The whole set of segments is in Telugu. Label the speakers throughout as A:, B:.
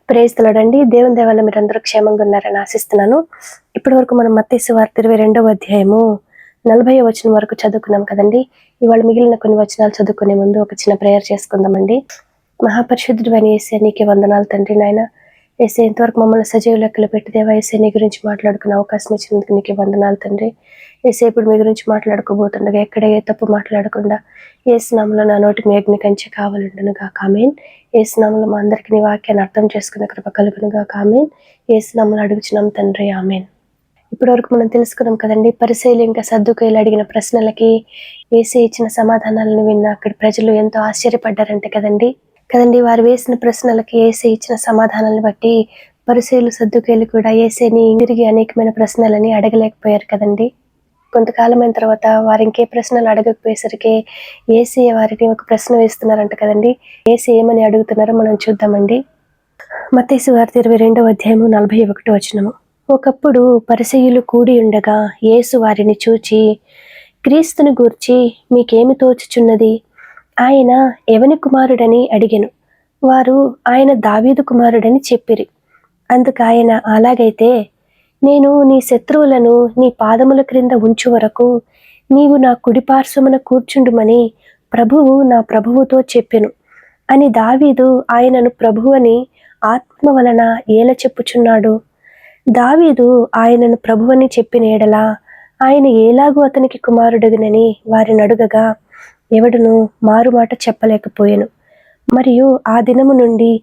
A: ప్రైజ్ ది లార్డ్ అండి. దేవుని దయ వల్ల మీరందరూ క్షేమంగా ఉన్నారని ఆశిస్తున్నాను. ఇప్పటివరకు మనం మత్తయి సువార్త 22వ అధ్యాయము 40వ వచనం వరకు చదువుకున్నాం కదండి. ఇవాళ మిగిలిన కొన్ని వచనాలు చదువుకునే ముందు ఒక చిన్న ప్రేయర్ చేసుకుందామండి. మహాపరిశుద్ధుడైన యేసయ్య నీకే వందనాలు తండ్రి నాయన. యేసయ్య ఇంతవరకు మమ్మల్ని సజీవ లెక్కలో పెట్టి దేవా యేసయ్య నీ గురించి మాట్లాడుకునే అవకాశం ఇచ్చినందుకు నీకే వందనాలు తండ్రి. యేసయ్య ఇప్పుడు మీ గురించి మాట్లాడుకోబోతుండగా ఎక్కడ ఏ తప్పు మాట్లాడకుండా యేసు నామములో నా నోటికి మీ అగ్ని కంచె కావాలండును గాక ఆమేన్. యేసు నామములో మా అందరికీ నీ వాక్యాన్ని అర్థం చేసుకునే కృప కలుగును గాక ఆమేన్. యేసు నామములో అడుగుచున్నాం తండ్రి ఆమేన్. ఇప్పటివరకు మనం తెలుసుకున్నాం కదండి. పరిసయ్యులు ఇంకా సద్దూకయ్యులు అడిగిన ప్రశ్నలకి యేసయ్య ఇచ్చిన సమాధానాలను విన్న అక్కడి ప్రజలు ఎంతో ఆశ్చర్యపడ్డారంట కదండి. వారు వేసిన ప్రశ్నలకి యేసయ్య ఇచ్చిన సమాధానాలను బట్టి పరిసయ్యులు సద్దూకయ్యులు కూడా యేసయ్యని తిరిగి అనేకమైన ప్రశ్నలని అడగలేకపోయారు కదండి. కొంతకాలమైన తర్వాత వారు ఇంకే ప్రశ్నలు అడగకపోయేసరికి యేసయ్య వారిని ఒక ప్రశ్న వేస్తున్నారంట కదండి. యేసయ్య ఏమని అడుగుతున్నారో మనం చూద్దామండి. మత్తయి సువార్త 22వ అధ్యాయము 41వ వచనము. ఒకప్పుడు పరిసయ్యులు కూడి ఉండగా యేసు వారిని చూచి, క్రీస్తుని గూర్చి మీకేమి తోచుచున్నది? ఆయన ఎవని కుమారుడని అడిగెను. వారు ఆయన దావీదు కుమారుడని చెప్పిరి. అందుకు ఆయన, అలాగైతే నేను నీ శత్రువులను నీ పాదముల క్రింద ఉంచు వరకు నీవు నా కుడిపార్శ్వమున కూర్చుండుమని ప్రభువు నా ప్రభువుతో చెప్పెను అని దావీదు ఆయనను ప్రభువని ఆత్మ వలన ఏల చెప్పుచున్నాడు. దావీదు ఆయనను ప్రభువని చెప్పిన ఎడల ఆయన ఏలాగూ అతనికి కుమారుడగునని వారిని అడుగగా ఎవడును మారుమాట చెప్పలేకపోయెను. మరియు ఆ దినము నుండి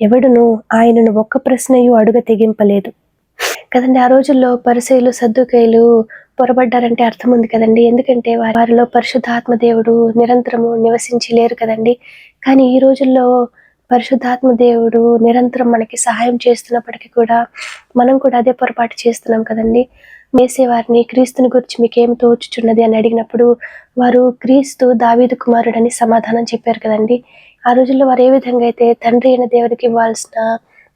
A: ఎవడును ఆయనను ఒక్క ప్రశ్నయు అడుగ తెగింపలేదు కదండి. ఆ రోజుల్లో పరిసయ్యులు సద్దూకయ్యులు పొరబడ్డారంటే అర్థం ఉంది కదండి. ఎందుకంటే వారిలో పరిశుద్ధాత్మ దేవుడు నిరంతరము నివసించి లేరు కదండి. కానీ ఈ రోజుల్లో పరిశుద్ధాత్మ దేవుడు నిరంతరం మనకి సహాయం చేస్తున్నప్పటికీ కూడా మనం కూడా అదే పొరపాటు చేస్తున్నాం కదండి. వారిని క్రీస్తుని గురించి మీకేం తోచుచున్నది అని అడిగినప్పుడు వారు క్రీస్తు దావీదు కుమారుడని సమాధానం చెప్పారు కదండి. ఆ రోజుల్లో వారు ఏ విధంగా అయితే తండ్రి అయిన దేవుడికి ఇవ్వాల్సిన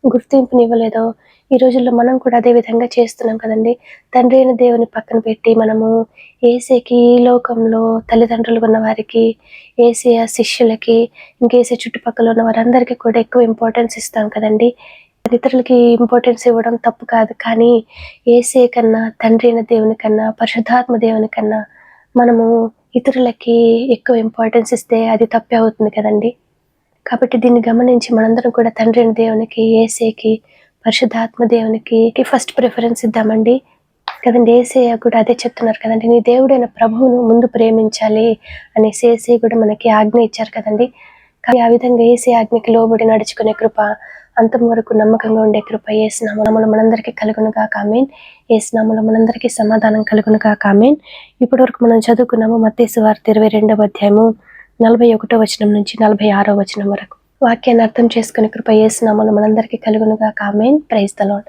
A: గుర్తింపునివ్వలేదో ఈ రోజుల్లో మనం కూడా అదే విధంగా చేస్తున్నాం కదండి. తండ్రి అయిన దేవుని పక్కన పెట్టి మనము యేసయ్యకి ఈ లోకంలో తల్లిదండ్రులు ఉన్న వారికి, యేసయ్య శిష్యులకి, ఇంకేసే చుట్టుపక్కల ఉన్న వారందరికీ కూడా ఎక్కువ ఇంపార్టెన్స్ ఇస్తాం కదండి. ఇతరులకి ఇంపార్టెన్స్ ఇవ్వడం తప్పు కాదు, కానీ యేసయ్య కన్నా, తండ్రి అయిన దేవుని కన్నా, పరిశుద్ధాత్మ దేవుని కన్నా మనము ఇతరులకి ఎక్కువ ఇంపార్టెన్స్ ఇస్తే అది తప్పే అవుతుంది కదండి. కాబట్టి దీన్ని గమనించి మనందరం కూడా తండ్రి అయిన దేవునికి, యేసయ్యకి, పరిశుద్ధాత్మ దేవునికి ఫస్ట్ ప్రిఫరెన్స్ ఇద్దామండి కదండి. యేసయ్య కూడా అదే చెప్తున్నారు కదండి. నీ దేవుడైన ప్రభువును ముందు ప్రేమించాలి అనేసి యేసయ్య కూడా మనకి ఆజ్ఞ ఇచ్చారు కదండి. కానీ ఆ విధంగా యేసయ్య ఆజ్ఞకి లోబడి నడుచుకునే కృప, అంతం వరకు నమ్మకంగా ఉండే కృప యేసు నామములో మనందరికీ కలుగును గాక ఆమేన్. యేసు నామములో మనందరికీ సమాధానం కలుగును గాక ఆమేన్. ఇప్పటి వరకు మనం చదువుకున్నాము మత్తయి సువార్త 22వ అధ్యాయము 41వ వచనం నుంచి 46వ వచనం వరకు. వాక్యాన్ని అర్థం చేసుకునే కృప యేసు నామములో మనందరికీ కలుగును గాక ఆమేన్. Praise the lord.